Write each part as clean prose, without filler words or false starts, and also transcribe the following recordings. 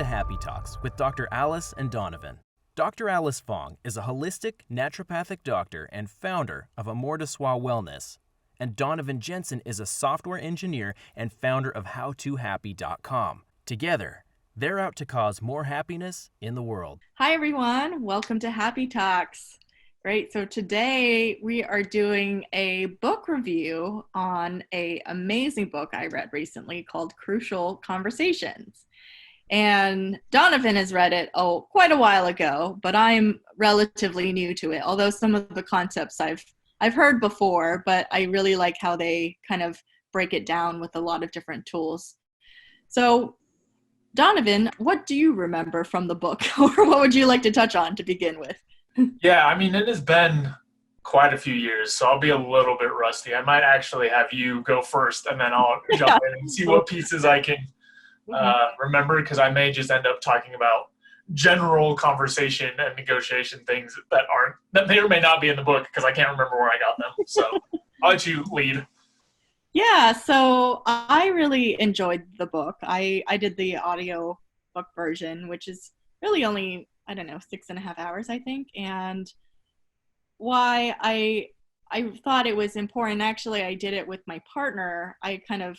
to Happy Talks with Dr. Alice and Donovan. Dr. Alice Fong is a holistic naturopathic doctor and founder of Amour de Soi Wellness, and Donovon Jenson is a software engineer and founder of HowToHappy.com. Together, they're out to cause more happiness in the world. Hi, everyone. Welcome to Happy Talks. Great. So today we are doing a book review on an amazing book I read recently called Crucial Conversations. And Donovan has read it quite a while ago, but I'm relatively new to it, although some of the concepts I've heard before, but I really like how they kind of break it down with a lot of different tools. So Donovan, what do you remember from the book, or what would you like to touch on to begin with? Yeah, I mean, it has been quite a few years, so I'll be a little bit rusty. I might actually have you go first, and then I'll jump in and see what pieces I can remember, because I may just end up talking about general conversation and negotiation things that may or may not be in the book, because I can't remember where I got them. So I'll let you lead. Yeah, so I really enjoyed the book. I did the audio book version, which is really only, 6.5 hours, I think. And why I thought it was important, actually, I did it with my partner. I kind of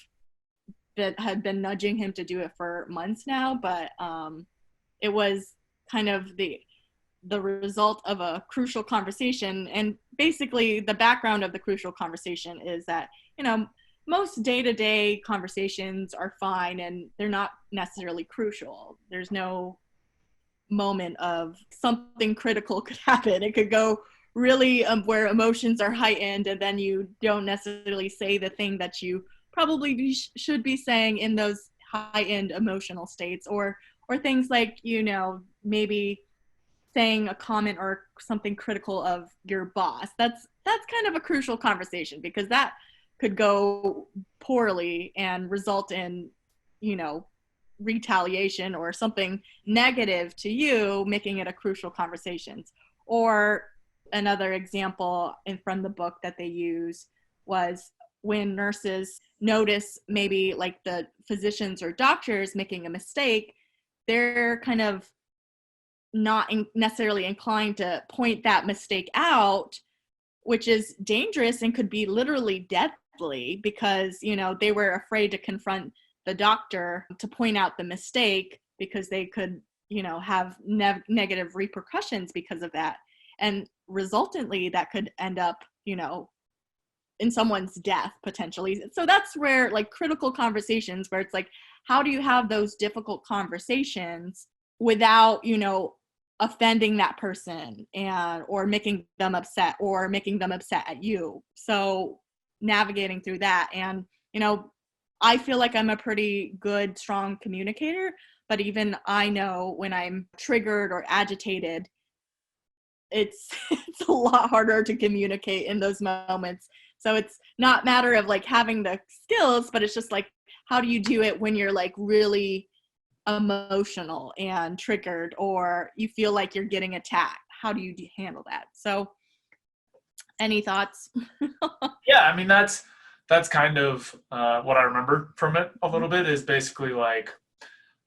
had been nudging him to do it for months now, but it was kind of the result of a crucial conversation. And basically the background of the crucial conversation is that, most day-to-day conversations are fine and they're not necessarily crucial. There's no moment of something critical could happen. It could go really where emotions are heightened, and then you don't necessarily say the thing that you probably should be saying in those high-end emotional states, or things like, maybe saying a comment or something critical of your boss. That's kind of a crucial conversation, because that could go poorly and result in, retaliation or something negative to you, making it a crucial conversation. Or another example from the book that they use was when nurses notice maybe like the physicians or doctors making a mistake, they're kind of not necessarily inclined to point that mistake out, which is dangerous and could be literally deadly, because, they were afraid to confront the doctor to point out the mistake, because they could, have negative repercussions because of that. And resultantly, that could end up, in someone's death potentially. So that's where, like, critical conversations, where it's like, how do you have those difficult conversations without, offending that person or making them upset at you? So navigating through that. And, I feel like I'm a pretty good, strong communicator, but even I know when I'm triggered or agitated, it's a lot harder to communicate in those moments. So it's not a matter of like having the skills, but it's just like, how do you do it when you're like really emotional and triggered, or you feel like you're getting attacked? How do you handle that? So any thoughts? Yeah, I mean, that's kind of what I remember from it a little bit, is basically like,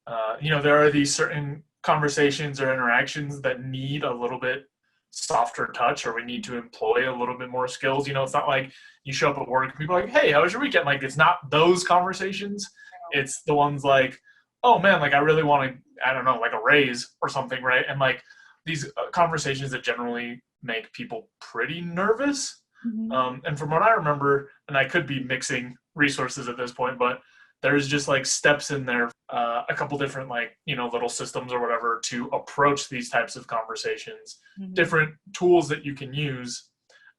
there are these certain conversations or interactions that need a little bit softer touch, or we need to employ a little bit more skills. It's not like you show up at work and people are like, hey, how was your weekend? Like, it's not those conversations. It's the ones like, oh man, like I really want to, like a raise or something, right? And like these conversations that generally make people pretty nervous. Mm-hmm. And from what I remember, and I could be mixing resources at this point, but there's just like steps in there, a couple different like, little systems or whatever to approach these types of conversations, Mm-hmm. different tools that you can use.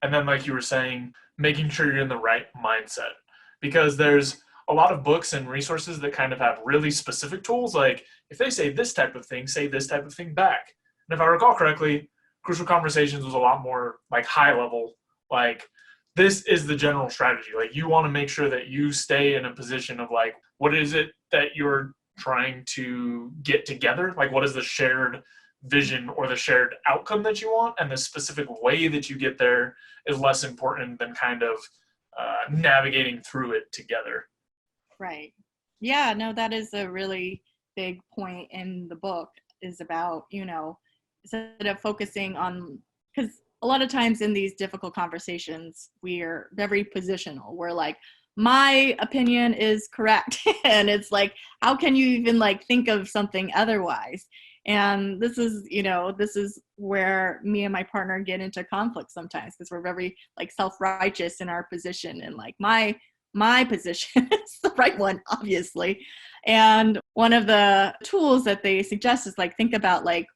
And then, like you were saying, making sure you're in the right mindset, because there's a lot of books and resources that kind of have really specific tools. Like if they say this type of thing, say this type of thing back. And if I recall correctly, Crucial Conversations was a lot more like high level. Like, this is the general strategy. Like, you want to make sure that you stay in a position of like, what is it that you're trying to get together? Like, what is the shared vision or the shared outcome that you want? And the specific way that you get there is less important than kind of navigating through it together. Right. Yeah, no, that is a really big point in the book is about, instead of focusing on, because a lot of times in these difficult conversations, we're very positional. We're like, my opinion is correct. And it's like, how can you even like think of something otherwise? And this is where me and my partner get into conflict sometimes, because we're very like self-righteous in our position, and like my position is the right one, obviously. And one of the tools that they suggest is like, think about like,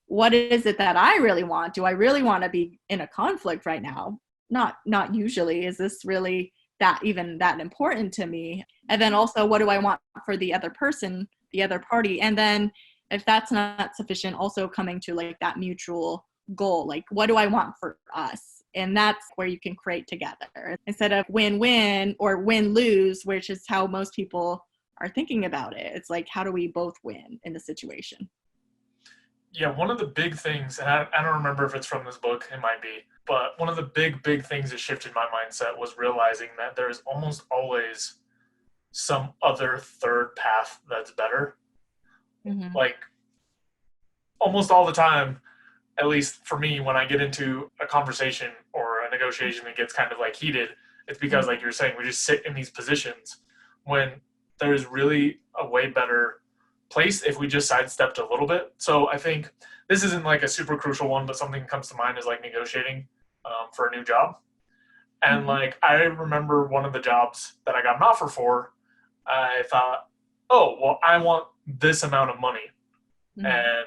what is it that I really want? Do I really want to be in a conflict right now? Not usually. Is this really that important to me? And then also, what do I want for the other person, the other party? And then if that's not sufficient, also coming to like that mutual goal, like what do I want for us? And that's where you can create together instead of win-win or win-lose, which is how most people are thinking about it. It's like, how do we both win in the situation? Yeah, one of the big things, and I don't remember if it's from this book, it might be, but one of the big things that shifted my mindset was realizing that there's almost always some other third path that's better. Mm-hmm. Like almost all the time, at least for me, when I get into a conversation or a negotiation that gets kind of like heated, it's because like you're saying, we just sit in these positions when there's really a way better place if we just sidestepped a little bit. So I think this isn't like a super crucial one, but something that comes to mind is like negotiating for a new job. And like, I remember one of the jobs that I got an offer for, I thought, oh, well, I want this amount of money. And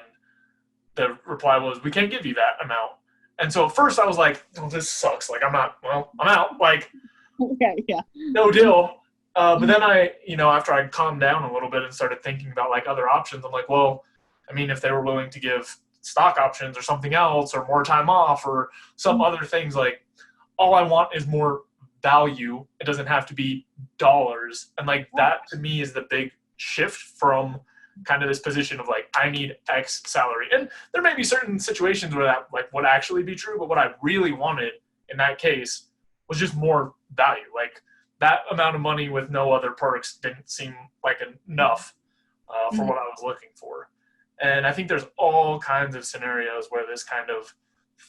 the reply was, we can't give you that amount. And so at first I was like, oh, this sucks. Like, I'm out. Like, okay, yeah, no deal. But then after I calmed down a little bit and started thinking about like other options, I'm like, well, I mean, if they were willing to give stock options or something else or more time off or some other things, like all I want is more value. It doesn't have to be dollars. And like that to me is the big shift from kind of this position of like, I need X salary. And there may be certain situations where that like would actually be true, but what I really wanted in that case was just more value. Like that amount of money with no other perks didn't seem like enough for what I was looking for. And I think there's all kinds of scenarios where this kind of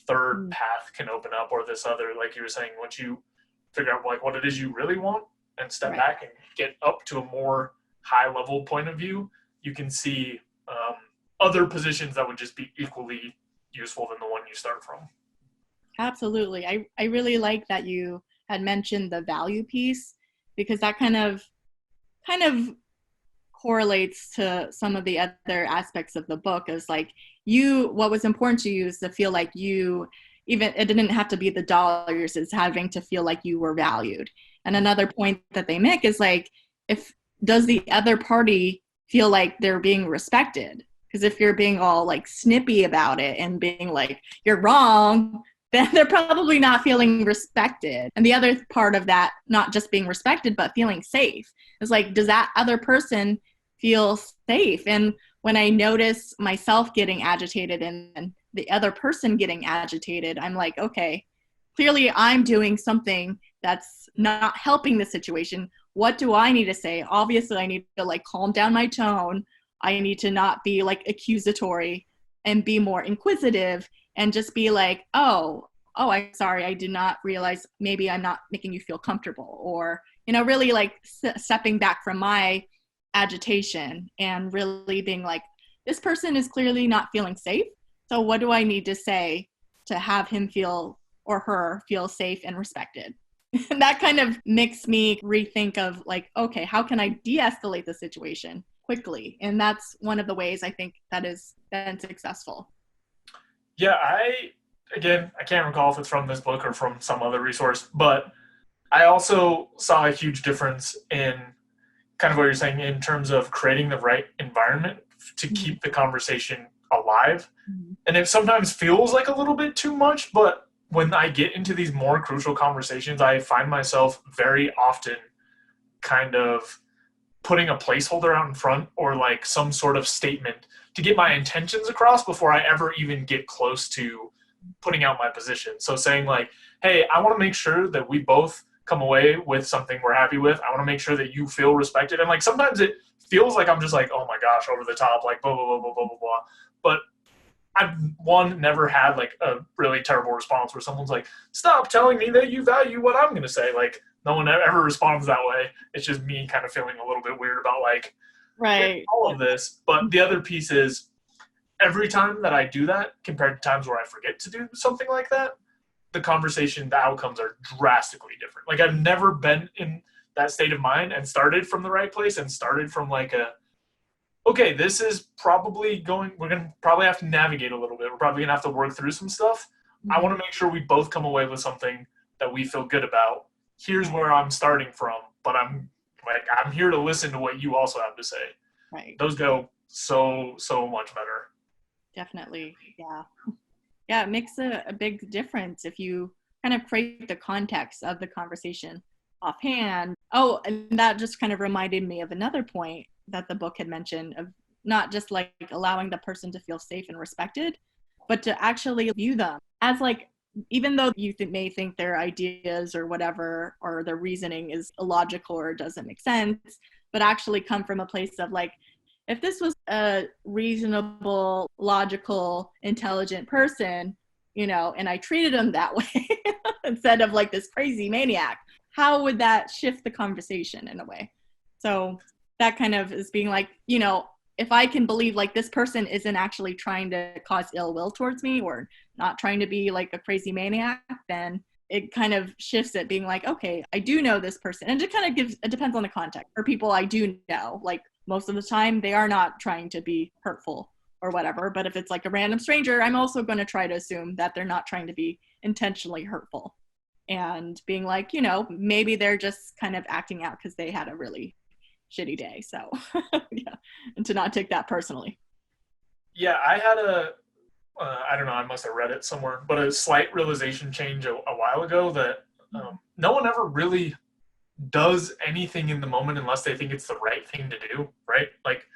third path can open up, or this other, like you were saying, once you figure out like what it is you really want and step back and get up to a more high level point of view, you can see other positions that would just be equally useful than the one you start from. Absolutely. I really like that you had mentioned the value piece, because that kind of correlates to some of the other aspects of the book. Is like, what was important to you is to feel like it didn't have to be the dollars, it's having to feel like you were valued. And another point that they make is like, does the other party feel like they're being respected? Because if you're being all like snippy about it and being like, you're wrong, then they're probably not feeling respected. And the other part of that, not just being respected, but feeling safe, is like, does that other person feel safe? And when I notice myself getting agitated and the other person getting agitated, I'm like, okay, clearly I'm doing something that's not helping the situation. What do I need to say? Obviously, I need to like calm down my tone. I need to not be like accusatory and be more inquisitive and just be like, oh, I'm sorry. I did not realize maybe I'm not making you feel comfortable, or, really like stepping back from my agitation and really being like, this person is clearly not feeling safe. So what do I need to say to have him feel or her feel safe and respected? That kind of makes me rethink of like, okay, how can I de-escalate the situation quickly? And that's one of the ways I think that has been successful. Yeah, I can't recall if it's from this book or from some other resource, but I also saw a huge difference in kind of what you're saying in terms of creating the right environment to keep the conversation alive. And it sometimes feels like a little bit too much, but when I get into these more crucial conversations, I find myself very often kind of putting a placeholder out in front or like some sort of statement to get my intentions across before I ever even get close to putting out my position. So saying like, hey, I want to make sure that we both come away with something we're happy with. I want to make sure that you feel respected. And like sometimes it feels like I'm just like, oh my gosh, over the top, like blah, blah, blah, blah, blah, blah, blah. But I've never had like a really terrible response where someone's like, stop telling me that you value what I'm going to say. Like no one ever responds that way. It's just me kind of feeling a little bit weird about like all of this. But the other piece is every time that I do that compared to times where I forget to do something like that, the conversation, the outcomes are drastically different. Like I've never been in that state of mind and started from the right place and started from like okay, this is probably we're going to probably have to navigate a little bit. We're probably going to have to work through some stuff. Mm-hmm. I want to make sure we both come away with something that we feel good about. Here's where I'm starting from, but I'm here to listen to what you also have to say. Right. Those go so much better. Definitely. Yeah. Yeah. It makes a big difference if you kind of create the context of the conversation offhand. Oh, and that just kind of reminded me of another point that the book had mentioned of not just like allowing the person to feel safe and respected, but to actually view them as like, even though you may think their ideas or whatever, or their reasoning is illogical or doesn't make sense, but actually come from a place of like, if this was a reasonable, logical, intelligent person, you know, and I treated them that way instead of like this crazy maniac, how would that shift the conversation in a way? So that kind of is being like, you know, if I can believe like this person isn't actually trying to cause ill will towards me or not trying to be like a crazy maniac, then it kind of shifts it being like, okay, I do know this person. And it kind of it depends on the context. For people I do know, like most of the time they are not trying to be hurtful or whatever. But if it's like a random stranger, I'm also going to try to assume that they're not trying to be intentionally hurtful and being like, you know, maybe they're just kind of acting out because they had a really shitty day. So yeah, and to not take that personally. Yeah, I had I don't know, I must have read it somewhere, but a slight realization change a while ago that no one ever really does anything in the moment unless they think it's the right thing to do, right? Like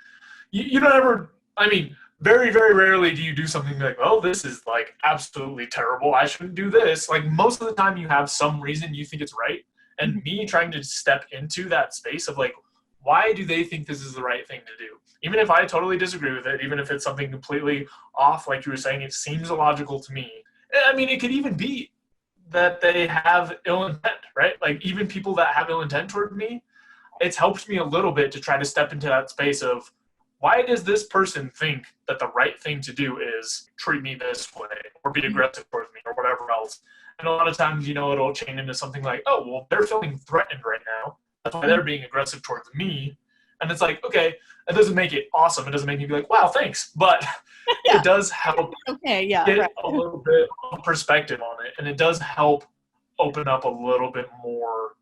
you don't ever, I mean, very, very rarely do you do something like, oh, this is like absolutely terrible, I shouldn't do this. Like most of the time you have some reason you think it's right. And me trying to step into that space of like, why do they think this is the right thing to do? Even if I totally disagree with it, even if it's something completely off, like you were saying, it seems illogical to me. I mean, it could even be that they have ill intent, right? Like even people that have ill intent toward me, it's helped me a little bit to try to step into that space of why does this person think that the right thing to do is treat me this way or be aggressive towards me or whatever else? And a lot of times, you know, it'll chain into something like, oh, well, they're feeling threatened right now. That's why they're being aggressive towards me. And it's like, okay, it doesn't make it awesome. It doesn't make me be like, wow, thanks. But it does help get a little bit of perspective on it. And it does help open up a little bit more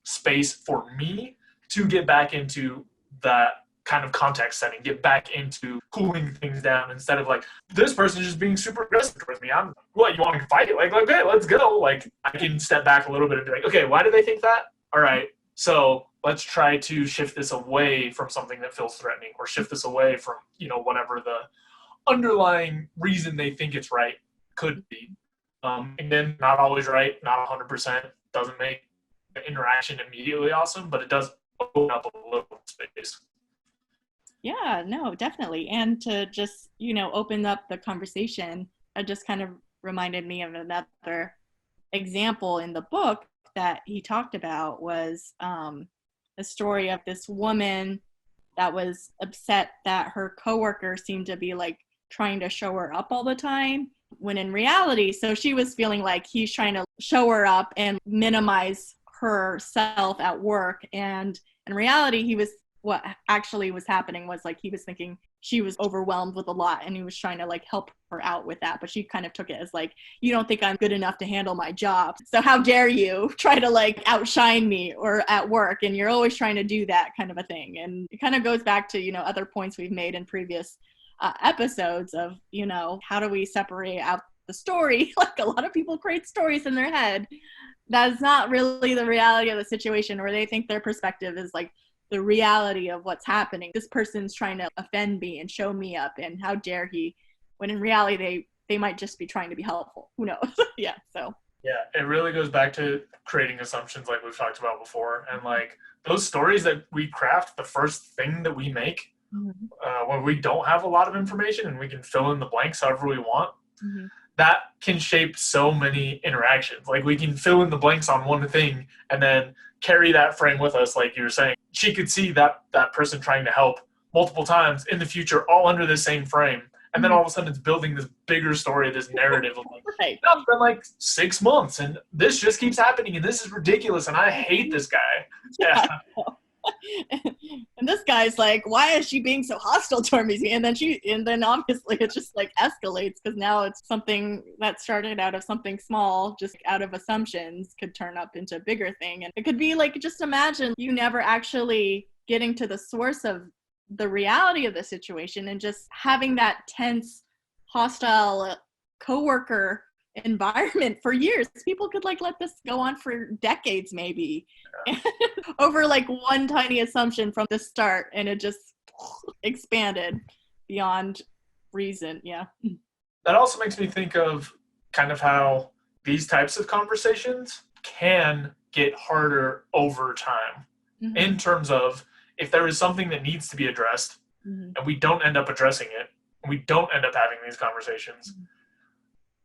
space for me to get back into that kind of context setting, get back into cooling things down instead of like, this person is just being super aggressive towards me. You want to fight? Like, okay, let's go. Like, I can step back a little bit and be like, okay, why do they think that? All right. So let's try to shift this away from something that feels threatening or shift this away from, you know, whatever the underlying reason they think it's right could be. And then not always right, not 100%, doesn't make the interaction immediately awesome, but it does open up a little space. Yeah, no, definitely. And to just, you know, open up the conversation, it just kind of reminded me of another example in the book that he talked about was the story of this woman that was upset that her coworker seemed to be like trying to show her up all the time, when in reality, so she was feeling like he's trying to show her up and minimize herself at work. And in reality, what actually was happening was like he was thinking she was overwhelmed with a lot and he was trying to like help her out with that. But she kind of took it as like, you don't think I'm good enough to handle my job, so how dare you try to like outshine me or at work, and you're always trying to do that kind of a thing. And it kind of goes back to, you know, other points we've made in previous episodes of, you know, how do we separate out the story? Like a lot of people create stories in their head that's not really the reality of the situation, or they think their perspective is like the reality of what's happening. This person's trying to offend me and show me up, and how dare he, when in reality they might just be trying to be helpful. Who knows? Yeah. So Yeah, it really goes back to creating assumptions like we've talked about before. And like those stories that we craft, the first thing that we make, Mhm. when we don't have a lot of information and we can fill in the blanks however we want, Mhm. that can shape so many interactions. Like we can fill in the blanks on one thing and then carry that frame with us. Like you were saying, she could see that person trying to help multiple times in the future, all under the same frame. And then all of a sudden it's building this bigger story, this narrative of like, Right. no, it's been like 6 months and this just keeps happening and this is ridiculous and I hate this guy. Yeah. And this guy's like, why is she being so hostile toward me? And then obviously it just like escalates, because now it's something that started out of something small, just out of assumptions, could turn up into a bigger thing. And it could be like, just imagine you never actually getting to the source of the reality of the situation and just having that tense, hostile coworker environment for years. People could like let this go on for decades maybe. Over like one tiny assumption from the start, and it just expanded beyond reason. Yeah. That also makes me think of kind of how these types of conversations can get harder over time in terms of if there is something that needs to be addressed and we don't end up addressing it, and we don't end up having these conversations.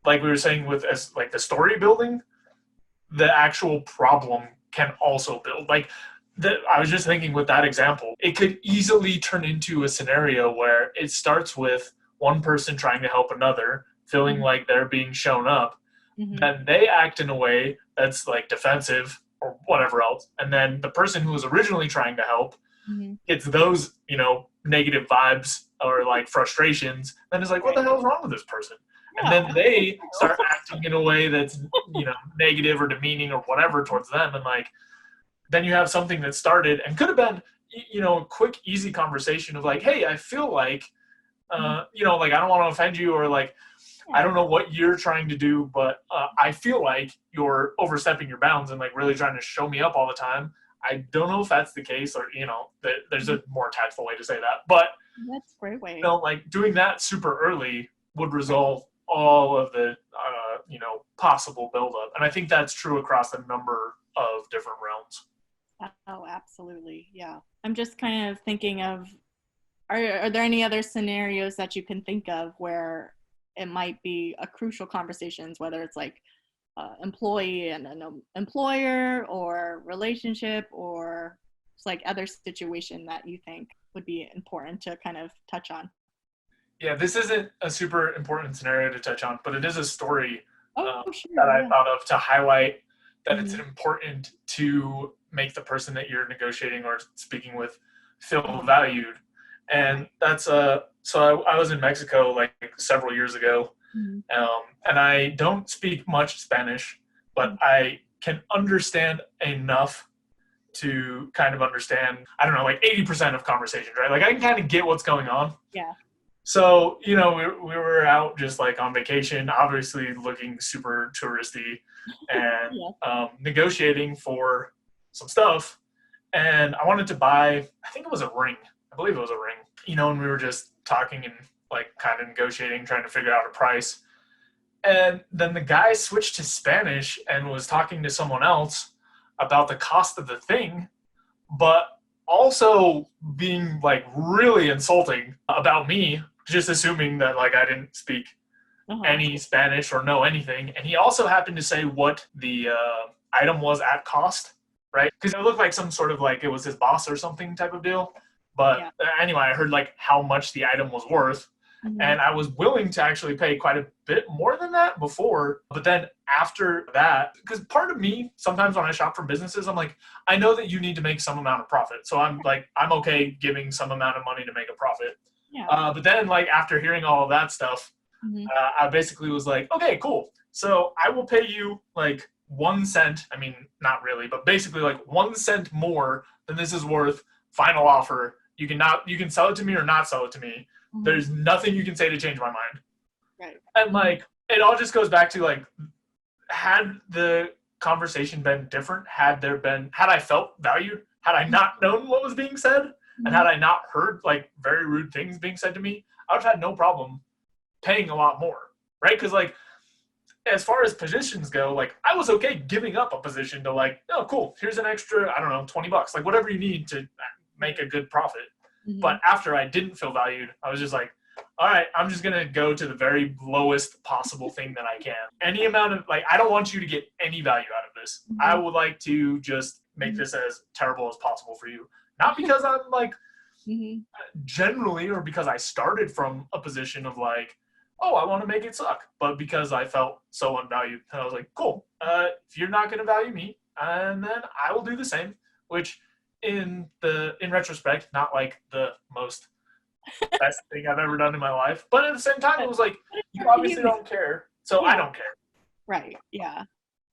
Like we were saying with as like the story building, the actual problem can also build. Like I was just thinking with that example, it could easily turn into a scenario where it starts with one person trying to help another, feeling like they're being shown up. Then they act in a way that's like defensive or whatever else. And then the person who was originally trying to help gets those, negative vibes or like frustrations. Then it's like, what the hell is wrong with this person? And then they start acting in a way that's, negative or demeaning or whatever towards them. And like, then you have something that started and could have been, a quick, easy conversation of like, hey, I feel like, like I don't want to offend you, or like, I don't know what you're trying to do, but I feel like you're overstepping your bounds and like really trying to show me up all the time. I don't know if that's the case, or, there's a more tactful way to say that. But that's a great way. Like doing that super early would resolve all of the, possible buildup. And I think that's true across a number of different realms. Oh, absolutely. Yeah. I'm just kind of thinking of, are there any other scenarios that you can think of where it might be a crucial conversations, whether it's like employee and an employer, or relationship, or it's like other situation that you think would be important to kind of touch on? Yeah, this isn't a super important scenario to touch on, but it is a story Sure, that I thought of to highlight that it's important to make the person that you're negotiating or speaking with feel valued. And that's so I was in Mexico like several years ago, and I don't speak much Spanish, but I can understand enough to kind of understand, I don't know, like 80% of conversations, right? Like I can kind of get what's going on. Yeah. So, we were out just like on vacation, obviously looking super touristy and negotiating for some stuff. And I wanted to buy, I think it was a ring. I believe it was a ring, and we were just talking and like kind of negotiating, trying to figure out a price. And then the guy switched to Spanish and was talking to someone else about the cost of the thing, but also being like really insulting about me, just assuming that like I didn't speak any Spanish or know anything. And he also happened to say what the item was at cost, right? Because it looked like some sort of like it was his boss or something type of deal. But anyway, I heard like how much the item was worth. And I was willing to actually pay quite a bit more than that before. But then after that, because part of me, sometimes when I shop for businesses, I'm like, I know that you need to make some amount of profit. So I'm like, I'm okay giving some amount of money to make a profit. Yeah. But then like after hearing all of that stuff, I basically was like, okay, cool. So I will pay you like 1 cent. I mean, not really, but basically like 1 cent more than this is worth. Final offer. You can sell it to me or not sell it to me. There's nothing you can say to change my mind. Right. And like, it all just goes back to like, had the conversation been different, had I felt valued, had I not known what was being said, and had I not heard like very rude things being said to me, I would have had no problem paying a lot more. Right. Cause like, as far as positions go, like I was okay giving up a position to like, oh, cool, here's an extra, I don't know, $20, like whatever you need to make a good profit. Mm-hmm. But after I didn't feel valued, I was just like, all right, I'm just going to go to the very lowest possible thing that I can. Any amount of, like, I don't want you to get any value out of this. Mm-hmm. I would like to just make this as terrible as possible for you. Not because I'm like, generally, or because I started from a position of like, oh, I want to make it suck, but because I felt so unvalued. And I was like, cool, if you're not going to value me, and then I will do the same, which in retrospect, not like the most best thing I've ever done in my life. But at the same time, it was like, you obviously don't care, so I don't care. Right, yeah.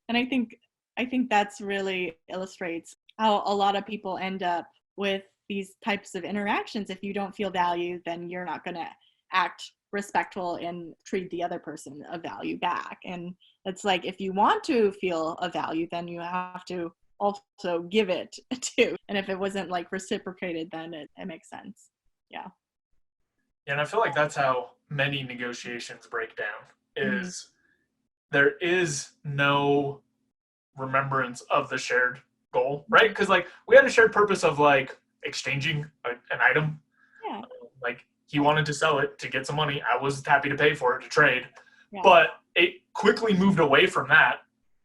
And I think that's really illustrates how a lot of people end up with these types of interactions. If you don't feel valued, then you're not going to act respectful and treat the other person of value back. And it's like, if you want to feel a value, then you have to also give it too. And if it wasn't like reciprocated, then it makes sense. Yeah. And I feel like that's how many negotiations break down, is there is no remembrance of the shared goal, right? Because like we had a shared purpose of like exchanging an item. Yeah. Like he wanted to sell it to get some money. I was happy to pay for it to trade. Yeah. But it quickly moved away from that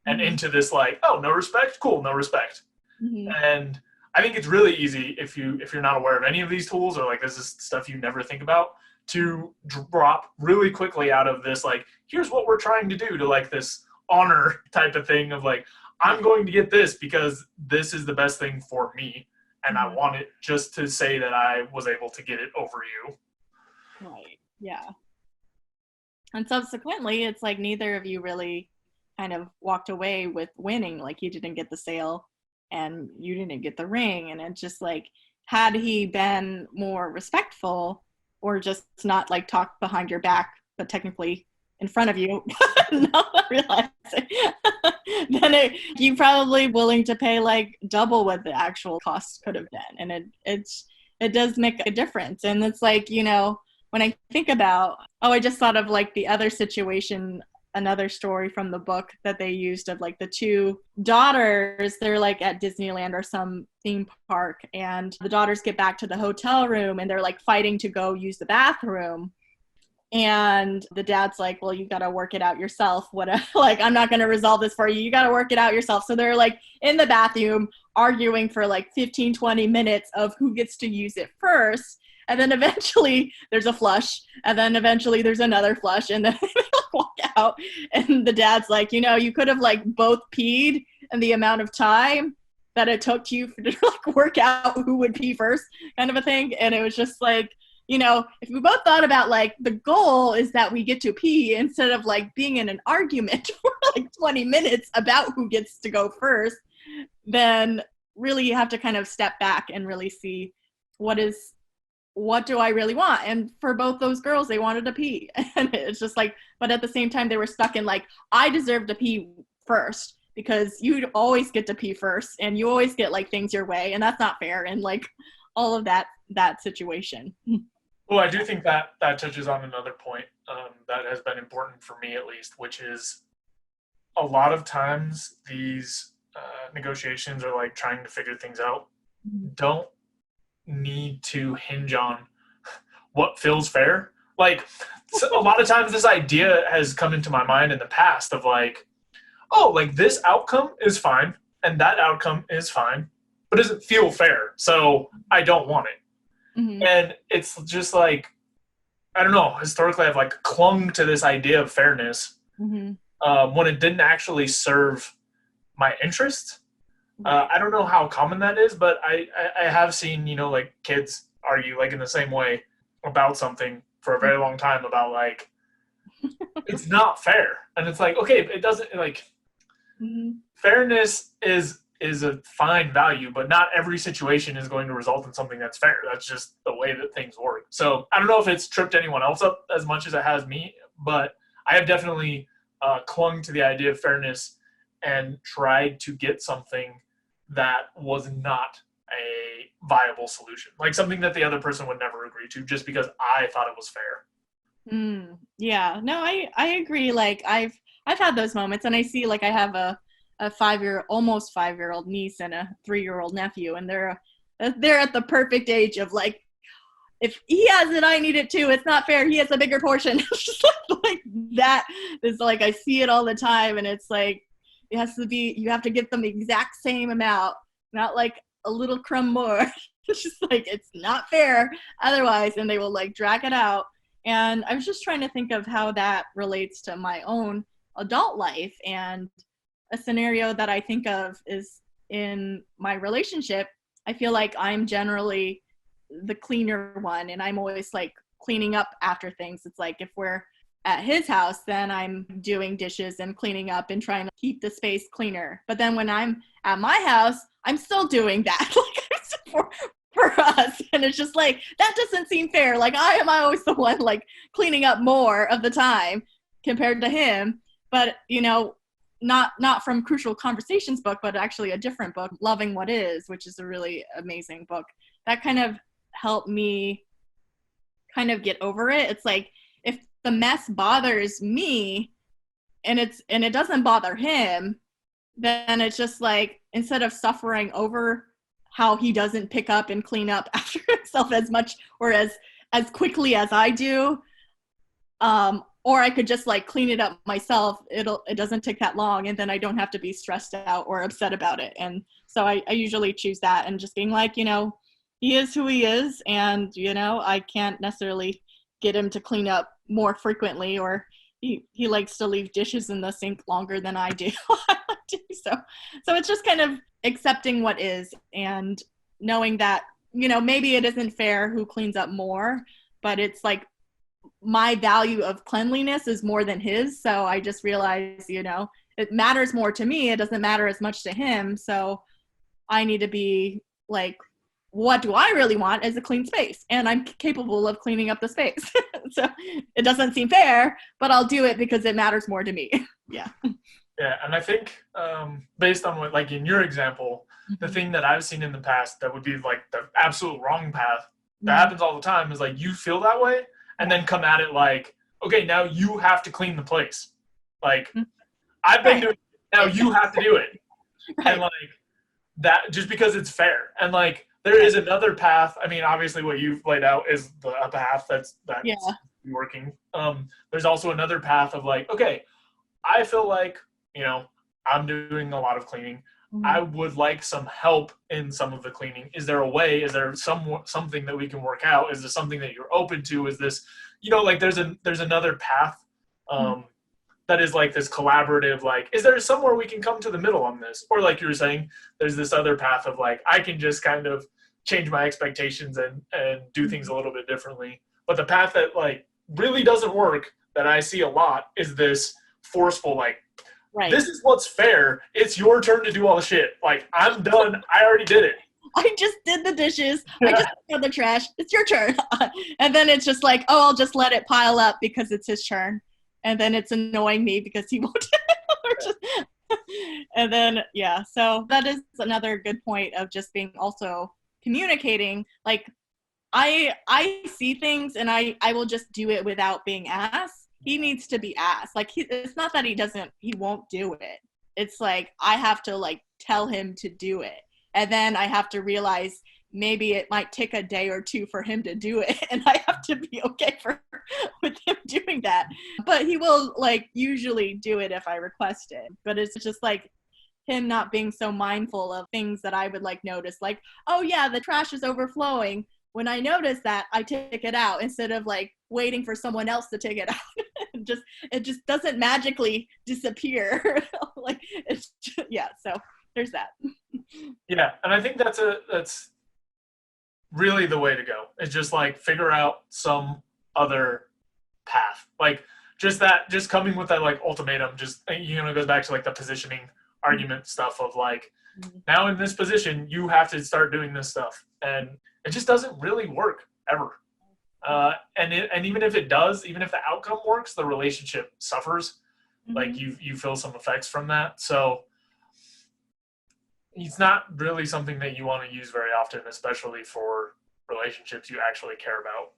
and into this like, oh, no respect? Cool, no respect. And I think it's really easy if you're not aware of any of these tools, or like this is stuff you never think about, to drop really quickly out of this like, here's what we're trying to do, to like this honor type of thing of like, I'm going to get this because this is the best thing for me, and I want it just to say that I was able to get it over you. Right. Yeah. And subsequently, it's like neither of you really kind of walked away with winning. Like you didn't get the sale and you didn't get the ring. And it's just like, had he been more respectful, or just not like talk behind your back, but technically in front of you, now I realize it, then you probably willing to pay like double what the actual cost could have been. And it does make a difference. And it's like, you know, when I think about, I just thought of like the other situation, another story from the book that they used of like the two daughters. They're like at Disneyland or some theme park, and the daughters get back to the hotel room and they're like fighting to go use the bathroom. And the dad's like, well, you got to work it out yourself. Like, I'm not going to resolve this for you. You got to work it out yourself. So they're like in the bathroom arguing for like 15, 20 minutes of who gets to use it first. And then eventually there's a flush, and then eventually there's another flush, and then they walk out. And the dad's like, you know, you could have like both peed in the amount of time that it took you to like work out who would pee first, kind of a thing. And it was just like, you know, if we both thought about like the goal is that we get to pee instead of like being in an argument for like 20 minutes about who gets to go first, then really you have to kind of step back and really see what do I really want? And for both those girls, they wanted to pee. And it's just like, but at the same time, they were stuck in like, I deserve to pee first because you always get to pee first and you always get like things your way. And that's not fair. And like all of that situation. Well, I do think that touches on another point that has been important for me at least, which is a lot of times these negotiations are like trying to figure things out. Don't need to hinge on what feels fair. Like a lot of times this idea has come into my mind in the past of like, oh, like this outcome is fine and that outcome is fine, but doesn't feel fair, so I don't want it. And it's just like, I don't know, historically I've like clung to this idea of fairness when it didn't actually serve my interest. I don't know how common that is, but I have seen, you know, like kids argue like in the same way about something for a very long time about like, it's not fair. And it's like, okay, it doesn't like, fairness is a fine value, but not every situation is going to result in something that's fair. That's just the way that things work. So I don't know if it's tripped anyone else up as much as it has me, but I have definitely clung to the idea of fairness and tried to get something that was not a viable solution, like something that the other person would never agree to just because I thought it was fair. Yeah, no, I agree. Like I've I've had those moments, and I see, like, I have a almost 5-year-old niece and a 3-year-old nephew, and they're at the perfect age of, like, if he has it, I need it too. It's not fair. He has a bigger portion. It's just like that. It's like, I see it all the time, and it's like, it has to be, you have to give them the exact same amount, not like a little crumb more. It's just like, it's not fair otherwise, and they will like drag it out. And I was just trying to think of how that relates to my own adult life. And a scenario that I think of is in my relationship. I feel like I'm generally the cleaner one, and I'm always like cleaning up after things. It's like, if we're at his house, then I'm doing dishes and cleaning up and trying to keep the space cleaner. But then when I'm at my house, I'm still doing that like for us. And it's just like, that doesn't seem fair. Like, I am always the one like cleaning up more of the time compared to him. But, you know, not from Crucial Conversations book, but actually a different book, Loving What Is, which is a really amazing book. That kind of helped me kind of get over it. It's like, if the mess bothers me and it doesn't bother him, then it's just like, instead of suffering over how he doesn't pick up and clean up after himself as much or as quickly as I do, or I could just like clean it up myself. It doesn't take that long, and then I don't have to be stressed out or upset about it. And so I usually choose that, and just being like, you know, he is who he is, and, you know, I can't necessarily get him to clean up more frequently, or he likes to leave dishes in the sink longer than I do. So it's just kind of accepting what is, and knowing that, you know, maybe it isn't fair who cleans up more, but it's like, my value of cleanliness is more than his. So I just realized, you know, it matters more to me. It doesn't matter as much to him. So I need to be like, what do I really want is a clean space, and I'm capable of cleaning up the space. So it doesn't seem fair, but I'll do it because it matters more to me. Yeah. Yeah. And I think based on what, like in your example, the thing that I've seen in the past that would be like the absolute wrong path that happens all the time is like, you feel that way and then come at it like, okay, now you have to clean the place. Like, I've been doing it, now you have to do it. And like that, just because it's fair. And like, there is another path. I mean, obviously what you've laid out is a path that's working. There's also another path of like, okay, I feel like, you know, I'm doing a lot of cleaning. I would like some help in some of the cleaning. Is there a way? Is there something that we can work out? Is there something that you're open to? Is this, you know, like there's another path that is like this collaborative, like, is there somewhere we can come to the middle on this? Or like you were saying, there's this other path of like, I can just kind of change my expectations and do things a little bit differently. But the path that like really doesn't work, that I see a lot, is this forceful, like, this is what's fair. It's your turn to do all the shit. Like, I'm done. I already did it. I just did the dishes. I just took out the trash. It's your turn. And then it's just like, oh, I'll just let it pile up because it's his turn. And then it's annoying me because he won't. And then, yeah. So that is another good point of just being also communicating. Like, I see things and I will just do it without being asked. He needs to be asked. Like, it's not that he won't do it. It's like, I have to like tell him to do it. And then I have to realize maybe it might take a day or two for him to do it. And I have to be okay with him doing that. But he will like usually do it if I request it. But it's just like him not being so mindful of things that I would like notice. Like, oh yeah, the trash is overflowing. When I notice that, I take it out instead of like waiting for someone else to take it out. It just doesn't magically disappear. Like, it's just, yeah. So there's that. Yeah, and I think that's really the way to go. It's just like figure out some other path. Like just coming with that like ultimatum. Just, you know, it goes back to like the positioning argument stuff of like, now in this position you have to start doing this stuff, and it just doesn't really work ever. And even if it does, even if the outcome works, the relationship suffers. Like you feel some effects from that. So it's not really something that you want to use very often, especially for relationships you actually care about.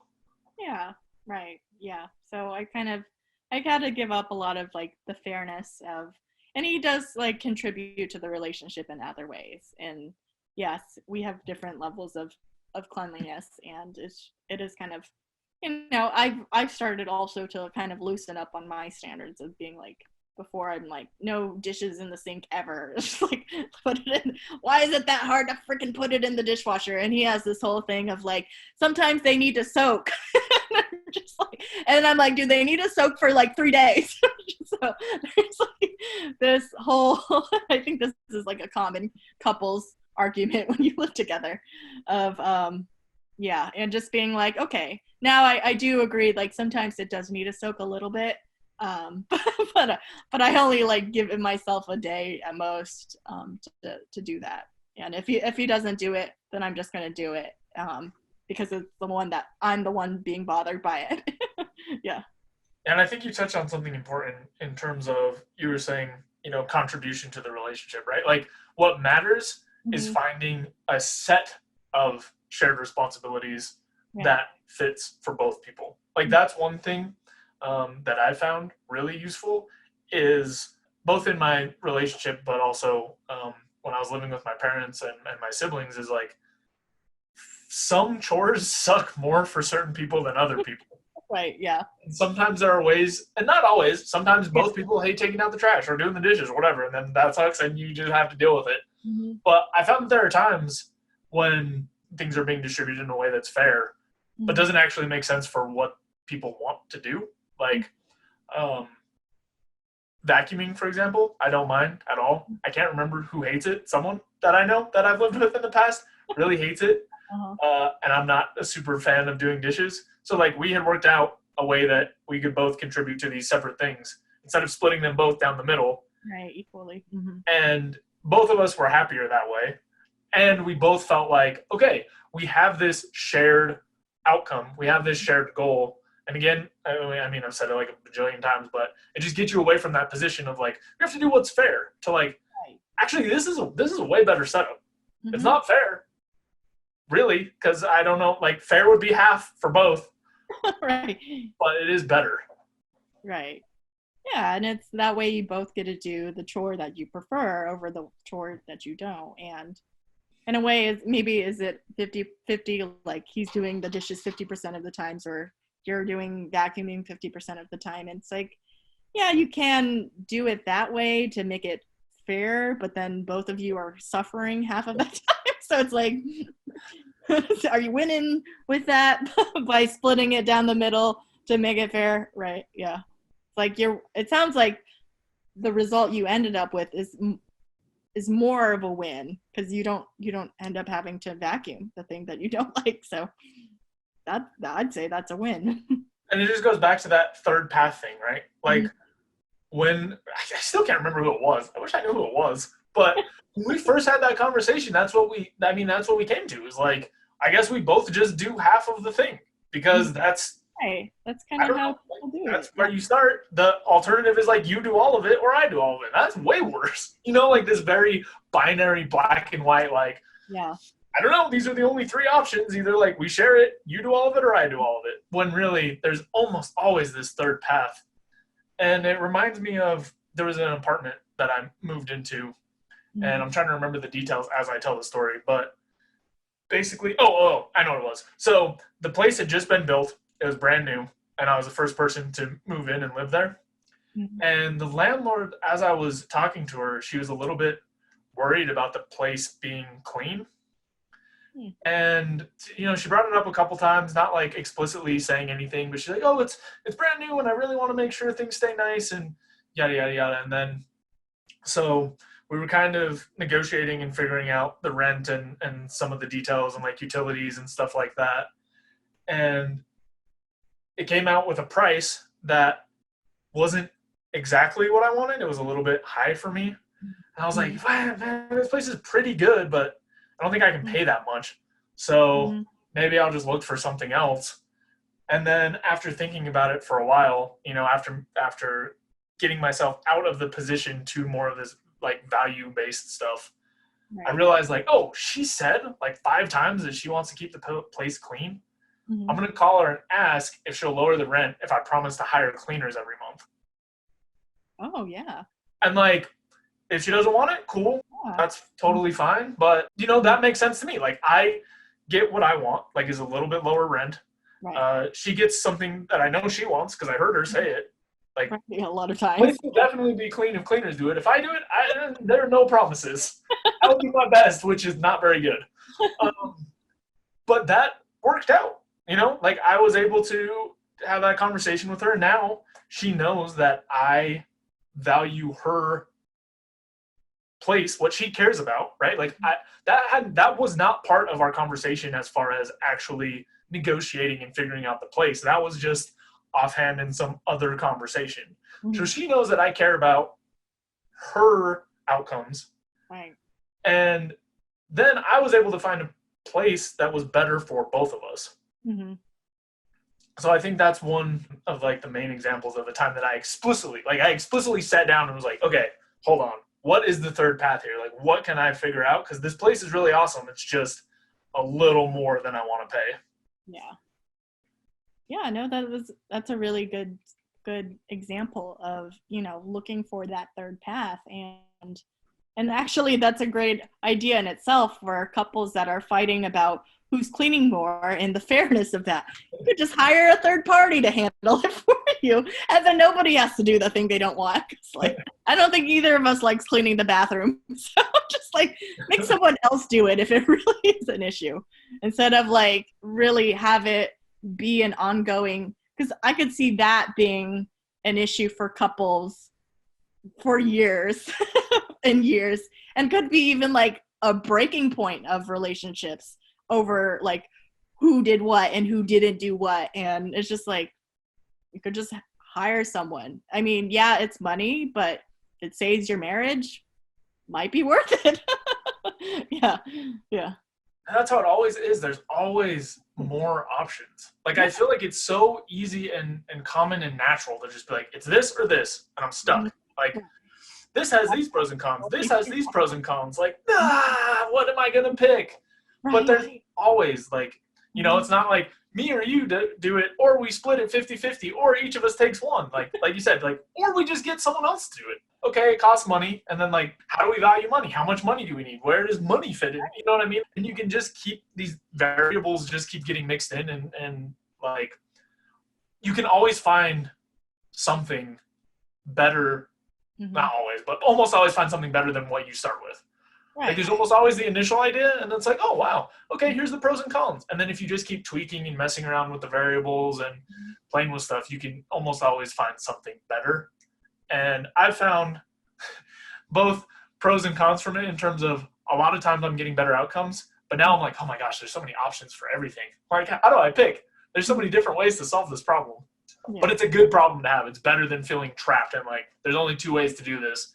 Yeah, right. Yeah. So I kind of I gotta give up a lot of like the fairness of, and he does like contribute to the relationship in other ways. And yes, we have different levels of cleanliness, and it is kind of, I've started also to kind of loosen up on my standards of being like, before I'm like, no dishes in the sink ever. Just like put it in. Why is it that hard to freaking put it in the dishwasher? And he has this whole thing of like, sometimes they need to soak. Just like, and I'm like, do they need to soak for like 3 days? So there's like this whole, I think this is like a common couples argument when you live together of, yeah, and just being like, okay, now I do agree, like sometimes it does need to soak a little bit, but I only like give myself a day at most to do that. And if he doesn't do it, then I'm just gonna do it because it's the one that I'm the one being bothered by it. Yeah. And I think you touched on something important in terms of, you were saying, contribution to the relationship, right? Like what matters is finding a set of shared responsibilities that fits for both people. Like that's one thing that I found really useful is both in my relationship, but also when I was living with my parents and my siblings, is like some chores suck more for certain people than other people. Right, yeah. And sometimes there are ways, and not always, sometimes both people hate taking out the trash or doing the dishes or whatever, and then that sucks and you just have to deal with it. But I found that there are times when things are being distributed in a way that's fair, but doesn't actually make sense for what people want to do. Like vacuuming, for example, I don't mind at all. I can't remember who hates it. Someone that I know that I've lived with in the past really hates it. And I'm not a super fan of doing dishes. So like we had worked out a way that we could both contribute to these separate things instead of splitting them both down the middle. Right, equally. And both of us were happier that way. And we both felt like, okay, we have this shared outcome. We have this shared goal. And again, I mean, I've said it like a bajillion times, but it just gets you away from that position of like, you have to do what's fair to like, actually, this is a way better setup. It's not fair, really, because I don't know, like fair would be half for both. Right. But it is better. Right. Yeah, and it's that way you both get to do the chore that you prefer over the chore that you don't. And in a way, is it 50-50, like he's doing the dishes 50% of the times, or you're doing vacuuming 50% of the time. And it's like, yeah, you can do it that way to make it fair, but then both of you are suffering half of the time. So it's like, are you winning with that by splitting it down the middle to make it fair? Right. Yeah. Like it sounds like the result you ended up with is more of a win because you don't end up having to vacuum the thing that you don't like. So that I'd say that's a win. And it just goes back to that third path thing, right? Like when I still can't remember who it was. I wish I knew who it was. But when we first had that conversation, that's what we came to, is like, I guess we both just do half of the thing because that's right. That's kind of how people do it. That's where you start. The alternative is like you do all of it or I do all of it. That's way worse. Like this very binary black and white, like, yeah. I don't know, these are the only three options. Either like we share it, you do all of it, or I do all of it. When really there's almost always this third path. And it reminds me of, there was an apartment that I moved into, and I'm trying to remember the details as I tell the story, but basically, I know what it was. So the place had just been built. It was brand new, and I was the first person to move in and live there. And the landlord, as I was talking to her, she was a little bit worried about the place being clean. And, she brought it up a couple times, not like explicitly saying anything, but she's like, oh, it's brand new and I really want to make sure things stay nice and yada, yada, yada. And then, so we were kind of negotiating and figuring out the rent and some of the details and like utilities and stuff like that. And it came out with a price that wasn't exactly what I wanted. It was a little bit high for me. And I was like, man, this place is pretty good, but I don't think I can pay that much. So maybe I'll just look for something else. And then after thinking about it for a while, after getting myself out of the position to more of this like value-based stuff, I realized like, oh, she said like 5 times that she wants to keep the place clean. I'm going to call her and ask if she'll lower the rent if I promise to hire cleaners every month. Oh, yeah. And like, if she doesn't want it, cool. Yeah. That's totally fine. But, you know, that makes sense to me. Like, I get what I want, like, is a little bit lower rent. Right. She gets something that I know she wants because I heard her say it. Like, a lot of times. place will definitely be clean if cleaners do it. If I do it, there are no promises. I'll do my best, which is not very good. But that worked out, you know? Like, I was able to have that conversation with her. Now she knows that I value her place, what she cares about, right? Like, that was not part of our conversation as far as actually negotiating and figuring out the place. That was just offhand in some other conversation. So she knows that I care about her outcomes. Right. And then I was able to find a place that was better for both of us. So I think that's one of like the main examples of the time that I explicitly sat down and was like, okay, hold on. What is the third path here? Like, what can I figure out? Because this place is really awesome. It's just a little more than I want to pay. Yeah, no, that's a really good example of, you know, looking for that third path. And actually that's a great idea in itself for couples that are fighting about who's cleaning more and the fairness of that. You could just hire a third party to handle it for you, and then nobody has to do the thing they don't want. It's like, I don't think either of us likes cleaning the bathroom. So just like make someone else do it if it really is an issue, instead of like really have it be an ongoing, because I could see that being an issue for couples for years and years, and could be even like a breaking point of relationships over like who did what and who didn't do what. And it's just like, you could just hire someone. I mean, yeah, it's money, but if it saves your marriage, might be worth it. Yeah. And that's how it always is. There's always more options. Like, I feel like it's so easy and common and natural to just be like, it's this or this, and I'm stuck. Like, this has these pros and cons. This has these pros and cons. Like, what am I going to pick? Right. But there's always, like, you know, it's not like me or you do it, or we split it 50-50, or each of us takes one. Like you said, like, or we just get someone else to do it. Okay, it costs money. And then, like, how do we value money? How much money do we need? Where does money fit in? You know what I mean? And you can just keep these variables just keep getting mixed in, and like, you can always find something better. Not always, but almost always find something better than what you start with. Right. Like, there's almost always the initial idea, and then it's like, oh, wow, okay, here's the pros and cons. And then if you just keep tweaking and messing around with the variables and playing with stuff, you can almost always find something better. And I've found both pros and cons from it in terms of a lot of times I'm getting better outcomes, but now I'm like, oh my gosh, there's so many options for everything. Like, how do I pick? There's so many different ways to solve this problem. Yeah. But it's a good problem to have. It's better than feeling trapped and like, there's only two ways to do this.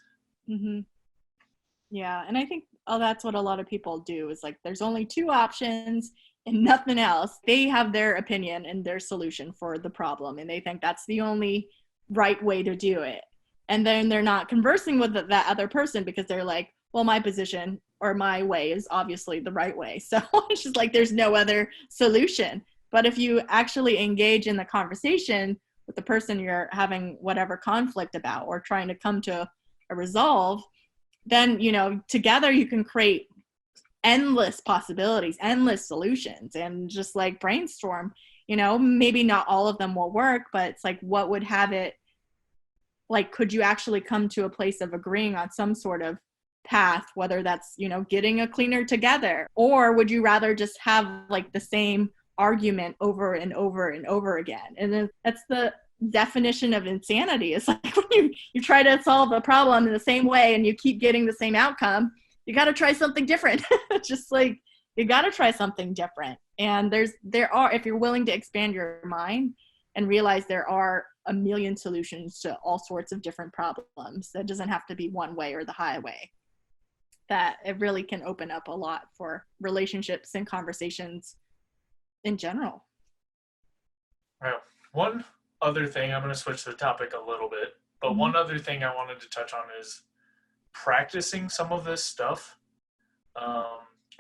Yeah, and I think that's what a lot of people do, is like, there's only two options and nothing else. They have their opinion and their solution for the problem, and they think that's the only right way to do it. And then they're not conversing with that other person because they're like, well, my position or my way is obviously the right way. So it's just like, there's no other solution. But if you actually engage in the conversation with the person you're having whatever conflict about or trying to come to a resolve, then, you know, together you can create endless possibilities, endless solutions, and just like brainstorm. You know, maybe not all of them will work, but it's like, what would have it, like, could you actually come to a place of agreeing on some sort of path, whether that's, you know, getting a cleaner together, or would you rather just have like the same argument over and over and over again? And then that's the definition of insanity. It's like, when you try to solve a problem in the same way and you keep getting the same outcome, you got to try something different. Just like, you got to try something different. And there are, if you're willing to expand your mind and realize there are a million solutions to all sorts of different problems, that doesn't have to be one way or the highway, that it really can open up a lot for relationships and conversations in general. Right. One other thing, I'm going to switch the topic a little bit, but one other thing I wanted to touch on is practicing some of this stuff.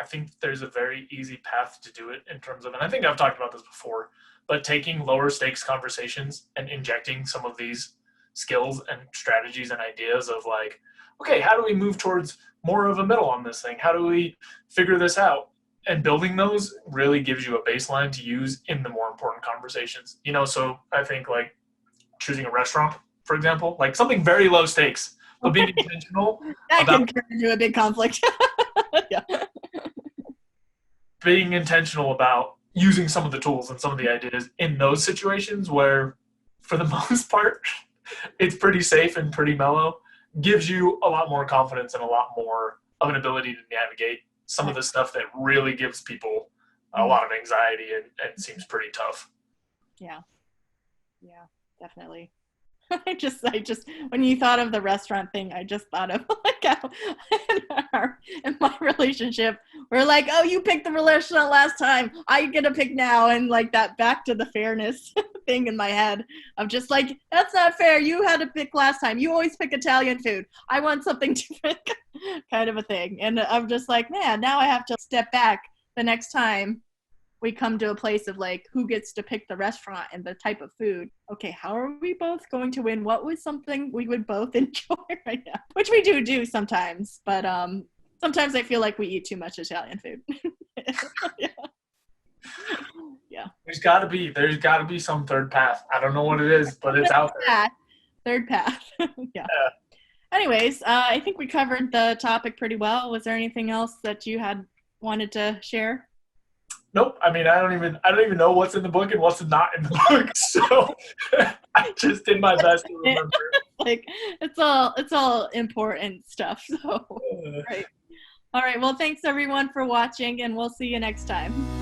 I think there's a very easy path to do it in terms of, and I think I've talked about this before, but taking lower stakes conversations and injecting some of these skills and strategies and ideas of like, okay, how do we move towards more of a middle on this thing? How do we figure this out? And building those really gives you a baseline to use in the more important conversations. You know, so I think like choosing a restaurant, for example, like something very low stakes, but being intentional That about can turn into a big conflict. Yeah. being intentional about using some of the tools and some of the ideas in those situations where, for the most part, it's pretty safe and pretty mellow, gives you a lot more confidence and a lot more of an ability to navigate some of the stuff that really gives people a lot of anxiety and seems pretty tough. Yeah, definitely. I just, when you thought of the restaurant thing, I just thought of like how in my relationship, we're like, oh, you picked the restaurant last time, I get to pick now. And like that back to the fairness thing in my head of just like, that's not fair. You had to pick last time. You always pick Italian food. I want something different kind of a thing. And I'm just like, man, now I have to step back the next time we come to a place of like, who gets to pick the restaurant and the type of food? Okay, how are we both going to win? What was something we would both enjoy right now? Which we do sometimes, but sometimes I feel like we eat too much Italian food. Yeah. There's got to be some third path. I don't know what it is, but it's out there. Third path. Yeah. Anyways, I think we covered the topic pretty well. Was there anything else that you had wanted to share? Nope. I mean, I don't even know what's in the book and what's not in the book. So I just did my best to remember. Like it's all important stuff. So right. All right. Well, thanks everyone for watching, and we'll see you next time.